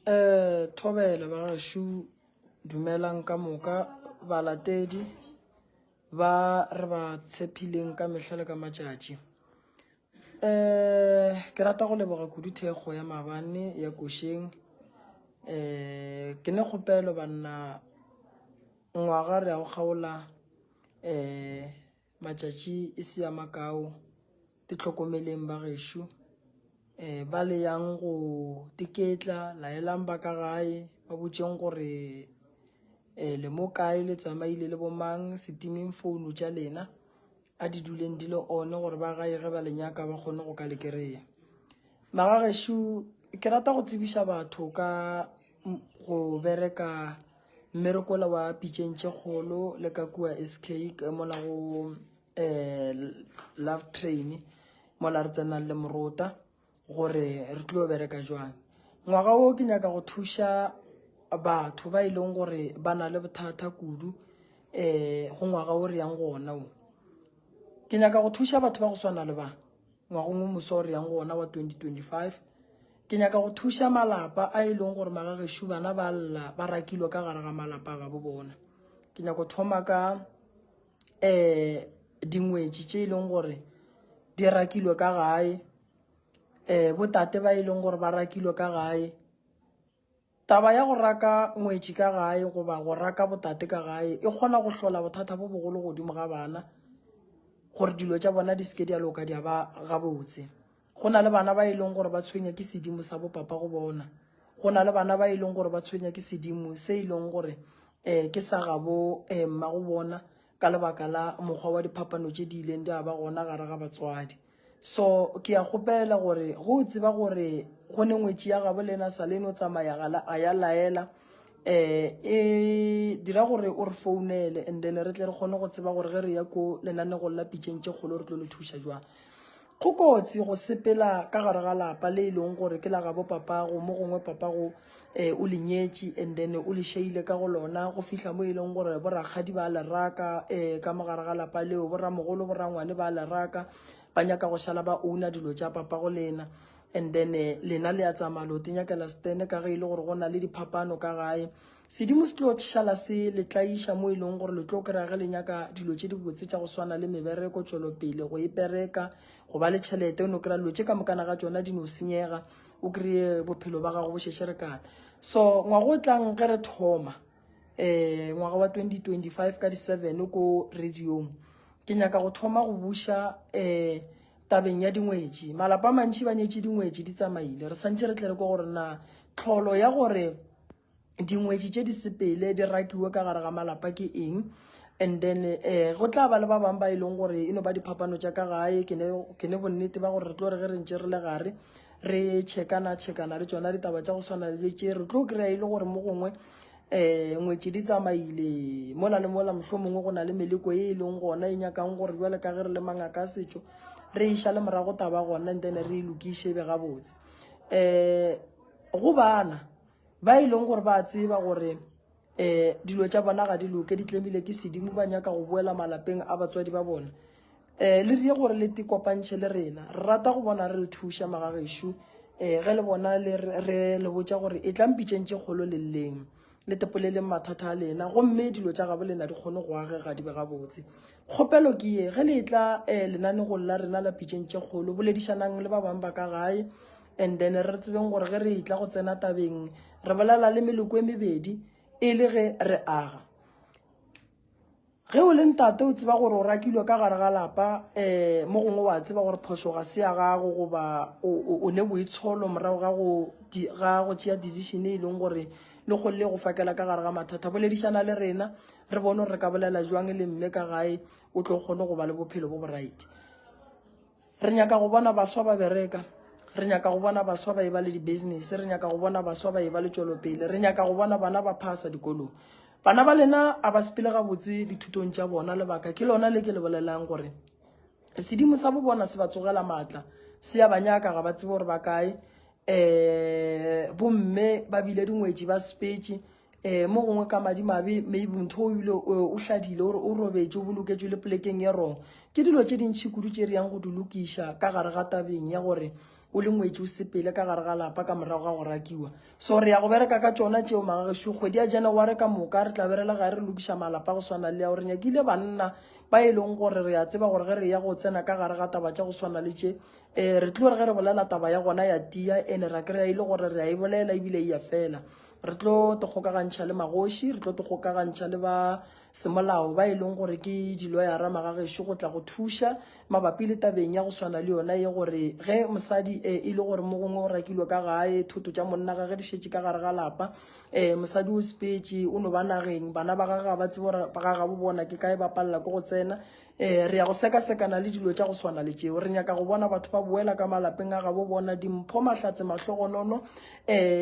Thobela ba gashu dumelang ka moka balatedi ba re ba tshepileng ka mehla le ka matšatši. Ke rata go leboga kudu thekgo ya maabane ya Košeng. Ke ne kgopelo banna ngwaga re a go kgaola matšatši e se ya makao di tlhokomeleng ba gešo. Ba le yang go tiketla laelang ba ka gae ba botšeng gore le mo kae le tsamaile le bomang setiming founu tša lena a di duleng di le one gore ba gae ge ba le nyaka ba kgone go ka le kereya. Maga gešo ke rata go tsebiša batho ka go bereka mmerekola wa pitšeng tše kgolo le ka kua SK mola go Love Train mola re tsenang le Morota gore re tlo bereka jwang. Ngwaga wo ke nyaka go thuša batho ba ileng gore ba na le bothata kudu go ngwaga o re yang gona o. Ke nyaka go thuša batho ba go swana le ba ngwagong o moso o re yang gona wa 2025. Ke nyaka go thuša malapa a ileng gore maga gešo bana ba lla ba rakilwe ka gare ga malapa ga bo bona. Ke nyaka go thoma ka dingwetši tše ileng gore di rakilwe ka gae, botate ba ileng gore ba rakilwe ka gae. Taba ya go raka ngwetši ka gae goba go raka botate ka gae e kgona go hlola bothata bo bogolo godimo ga bana gore dilo tša bona di seke di a loka di a ba gabotse. Go na le bana ba ileng gore ba tshwenya ke sedimo sa bo papa go bona. Go na le bana ba ileng gore ba tshwenya ke sedimo se ileng gore ke sa gabo mma go bona ka lebaka la mokgwa wa diphapano tše di ileng di a ba gona gare ga batswadi. So ke a kgopela gore go tseba gore go ne ngwetši ya gabo lena sa le no tsamaya a ya laela e dira gore o re founele and then re tle re kgone go tseba gore ge re ya ko lenanego la pitšeng tše kgolo re tlo le thuša jwang. Go kotsi go sepela ka gare ga lapa le ileng gore ke la gabo papago mo gongwe papago o le nyetše and then o le šeile ka go lona go fihla mo ileng gore borakgadi ba le raka ka mogare ga lapa leo borramogolo borangwane ba le raka ba nyaka go šala ba ouna dilo tša papago lena and then lena le a tsamaya lo te nyakela stene ka ge ile gore go na le diphapano ka gae. Sedimo se tlo šala se le tlaiša mo ileng gore le tlo kry-a ge le nyaka dilo tše di botse tša go swana le mebereko tšwelopele go ipereka go ba le tšhelete o no kry-a dilo tše ka mokana ga tšona di no senyega o kry-e bophelo ba gago bo šešerekana. So ngwaga o tlang ge re thoma ngwaga wa 2025 ka di-7 ko radiong ke nyaka go thoma go buša tabeng ya dingwetši. Malapa mantši ba nyetše dingwetši di tsamaile re santše re tle re ko gore na tlholo ya gore dingwetši tše di sepele di rakiwe ka gare ga malapa ke eng and then go tla ba le ba bang ba e leng gore eno ba diphapano tša ka gae ke ne bonnete ba gore re tlo re ge re ntše re le gare re checkana le tšona ditaba tša go swana le tše re tlo kry-a e le gore mo gongwe ngwetši di tsamaile mola le mola mohlho mongwe go na le meleko e e leng gona e nyakang gore jwale ka ge re le mangaka a setšo re iša le morago taba gona and then re e lokiše e be gabotse. Go bana ba e leng gore ba tseba gore dilo tša bona ga di loke di tlemile ke sedimo ba nyaka go boela malapeng a batswadi ba bona. Le rie gore le tikopantšhe le rena re rata go bona re le thuša maga gešo ge le bona re le botša gore e tlang pitšeng tše kgolo le lleng le tepoleleng mathata a lena gomme dilo tša gabo lena di kgone go agega di be gabotse. Kgopelo ke ye ge le tla lenanegong la rena la pitšeng tše kgolo boledišanang le ba bang ba ka gae and then re tsebeng gore ge re tla go tsena tabeng re bolela le meloko e mebedi e le ge re aga. Ge o le ntate o tseba gore o rakilwe ka gare ga lapa mo gongwe wa tseba gore phošo ga se ya gago goba o ne boitsholo morago ga go tšea decision e leng gore le kgolle go fakela ka gare ga mathata boledišana le rena re bone gore re ka bolela jwang le mme ka gae o tlo kgone go ba le bophelo bo boraite. Re nyaka go bona baswa ba bereka, re nyaka go bona baswa ba e ba le di-business, re nyaka go bona baswa ba e ba le tšwelopele, re nyaka go bona bana ba phasa dikolong. Bana ba lena a ba sepele gabotse dithutong tša bona lebaka ke lona le ke le bolelang gore sedimo sa bo bona se ba tsogela maatla se ya ba nyaka ga ba tsebe gore ba kae. Bomme ba bile dingwetši ba spetše mo gongwe ka madimabe maybe ntho o bile o hladile gore o robetše o boloketšwe le polekeng ye wrong ke dilo tše dintšhi kudu tše re yang go di lokiša ka gare ga tabeng ya gore o le ngwetse o sepele ka gare ga lapa ka morago ga go rakiwa so re ya go bereka ka tsona tšeo magagešo kgwedi ya January ka moka re tla berela ga re lokiša malapa go swana le ya gore nyakile banna ba e leng gore re ya tseba gore ge re ya go tsena ka gare ga taba tša go swana le tše re tlo re ge re bolela taba ya gona ya tia ene ra kry-a ile gore re a e bolela ebile e ya fela re tlo te kgokagantšha le magoši re tlo te kgokagantšha le ba semolao ba e leng gore ke diloyara magagešo go tla go thuša mabapi le tabeng ya go swana le yona ye gore ge mosadi e le gore mo gongwe o rakilwe ka gae thoto tša monna ga ge di šetše ka gare ga lapa mosadi o sepetše o no ba nageng bana ba gaga ba tsebo ba gaga bo bona ke kae ba palela ke go tsena re ya go sekasekana le dilo tša go swana le tšeo re nyaka go bona batho ba boela ka malapeng a ga bo bona dimpho mahlatse mahlogonono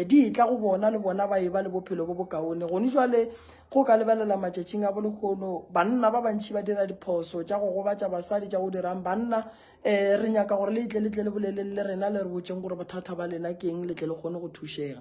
di tla go bona le bona ba e ba le bophelo bo bokaone gone jwale go ka lebelela matšatšing a bolekgono banna ba bantši ba dira diphoso tša go gobatša basadi tša go dirang banna re nyaka gore le itle le bolelele le rena le re botseng gore bothata ba lena ke eng letle le kgone go thušega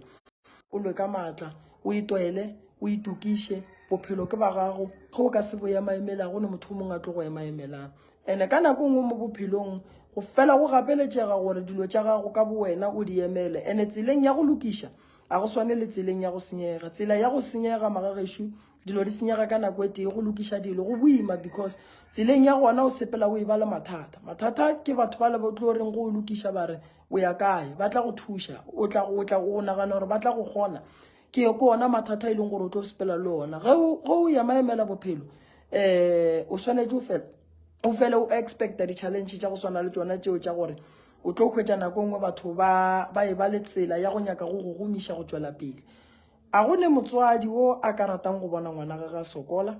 o lwe ka maatla o itwele o itukiše bophelo ke ba gago ge o ka se bo emaemelago ne motho o mongwe a tlo go emaemelang ande ka nako nngwe mo bophelong go fela go gapeletšega gore dilo tša gago ka bo wena o di emele ande tseleng ya go lokiša a go swane le tseleng ya go senyega tsela ya go senyega magagešo dilo di senyega ka nako e tee go lokiša dilo go boima because tseleng ya gona o sepela o e ba le mathata ke batho ba le tlo reng go lokiša ba re o ya kae ba tla go thuša o tla go nagana gore ba tla go kgona ke ona mathata e leng gore o tlo sepela le ona ge o ya maemela bophelo o swanetse o fele o expecta di-challenge tša go swana le tsona tšeo tša gore o tlo kgwetša nako nngwe batho ba e ba le tsela ya go nyaka go go gomiša go tšwela pele a go ne motswadi o a ka ratang go bona ngwana gage a sokola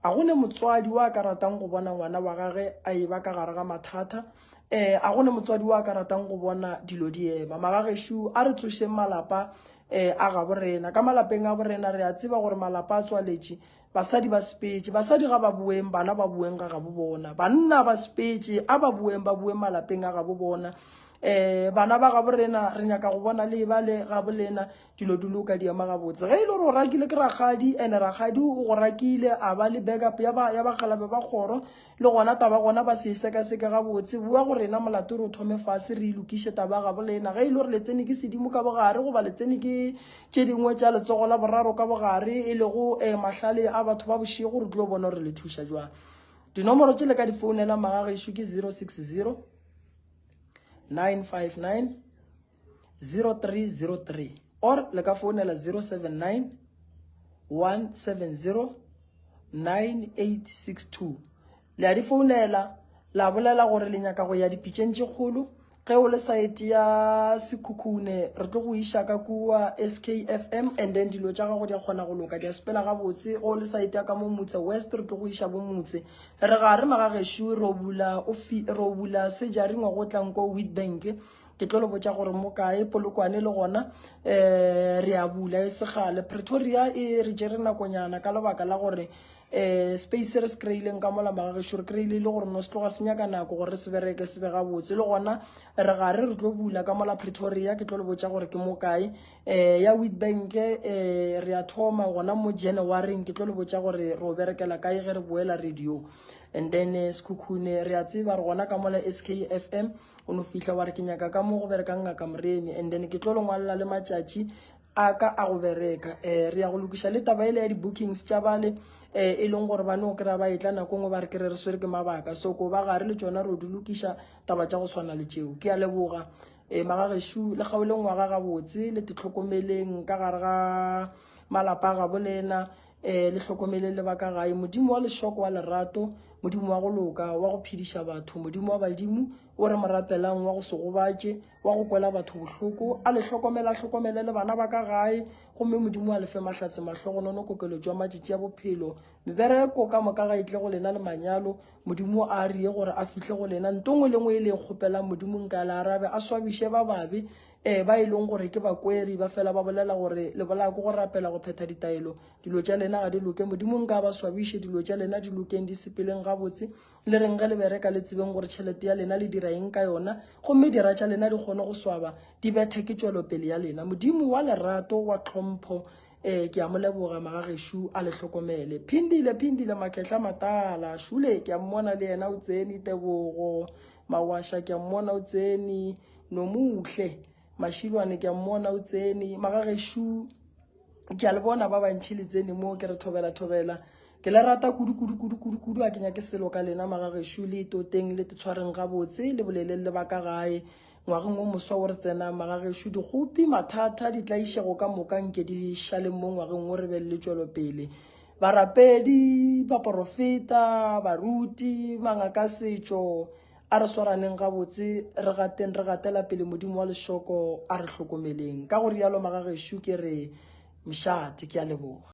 a go ne motswadi o a ka ratang go bona ngwana wa gage a e ba ka gare ga mathata a go ne motswadi o a ka ratang go bona dilo di ema magagešo a re tsošeng malapa a ga borena ka malapeng a borena re a tseba gore malapa a tswaletše basadi ba sepetše basadi ga ba bueng bana ba bueng ga bo bona banna ba sepetše a ba bueng malapeng a ga bo bona bana ba ga borena re nyaka go bona le ba le ga bolena dilo di loka di ema gabotse ge e le gore o rakile ke ragadi ene ragadi o go rakile a ba le backup ya bagalabe ba kgoro le gona taba gona ba se e sekaseke gabotse bua gore rena molato re o thome fase re ilokiše taba ga bolena ge e le gore letsene ke sedimo ka bogare goba letsene ke tše dingwe tša letsogo la boraro ka bogare e le go mahlale a batho ba bošego re tlo bona gore le thuša jwang dinomoro tše le ka di founela magagešo ke 060 959 0303 or le ka founela 079 170 9862 le a di founela la bolela gore le nyaka go ya dipitšeng tše kgolo ge o le site ya Sekhukhune re tlo go iša ka kua SKFM and then dilo tša gago di a kgona go loka di a sepela gabotse go le site ya ka mo Motse West re tlo go iša bo Motse re ga re magagešo ro bula sejaringwa go tlanko Witbank ke tlo le botša gore mo kae Polokwane le gona re a bula e segale Pretoria e re jere nakonyana ka lebaka la gore space re se kry-ileng ka mola magagešo re kry-ile le gore no se tloga se nyaka nako gore se bereke se be gabotse le gona re gare re tlo bula ka mola Pretoria ke tlo le botša gore ke mo kae ya Witbank re a thoma gona mo January ke tlo le botša gore re o berekela kae ge re boela radio and then Sekhukhune re a tseba re gona ka mola SKFM o no fihla wa re ke nyaka ka mo go berekang ngaka Moremi and then ke tlo le ngwalela le matšatši a ka a go bereka re ya go lokiša le taba ile ya di-bookings tša bale e leng gore ba no kry-a ba e tla nako ngwe ba re kry re swere ke mabaka so ko ba gare le tšona re o di lokiša taba tša go swana le tšeo ke a leboga magagešo le kgaoleng ngwaga gabotse le titlhokomeleng ka gare ga malapa ga bolena le hlokomele le ba ka gae modimo wa lešoko wa lerato modimo wa go loka wa go phediša batho modimo wa badimo o re morapelang wa go se gobatše wa go kwela batho bohloko a le hlokomele le bana ba ka gae gomme modimo a lefe mahlatse mahlogonono kokeletšo ya matšatši ya bophelo mebereko ka moka ga itle go lena le manyalo modimo a rie gore a fihle go lena ntongwe le ngwe e le kgopelang modimo nka le arabe a swabiše ba babe ba e leng gore ke bakweri ba fela ba bolela gore le bolaya ko go rapela go phetha ditaelo dilo tša lena ga di loke modimo nka ba swabiše dilo tša lena di lokeng di sepeleng gabotse le reng ge le bereka le tsebeng gore tšhelete ya lena le dira eng ka yona gomme dira tša lena di kgone go swaba di bethe ke tšwelopele ya lena modimo wa lerato wa tlhompho ke a mo leboga magagešo a le hlokomele phindile makgetla matala šule ke a mmona le yena o tsene Tebogo Mawasha ke a mmona o tsene no muhle mashilwane ke a mmona o tsene magageshu ke a le bona ba bantšhi le tsene mo ke re thobela ke le rata kudu a kenya ke selo ka lena magageshu le toteng le tshwareng ga botse le bolelele ba ka gae ngwageng o moswa o re tsena magageshu dikgopi mathata di tlaišego ka moka nke di šaleng mo ngwageng o re be le tšwelo pele barapedi baprofeta baruti mangaka setšo a re swaraneng ga botse re gatela pele modimo wa lešoko a re hlokomeleng ka go rialo magageshu ke re mšate ke a leboga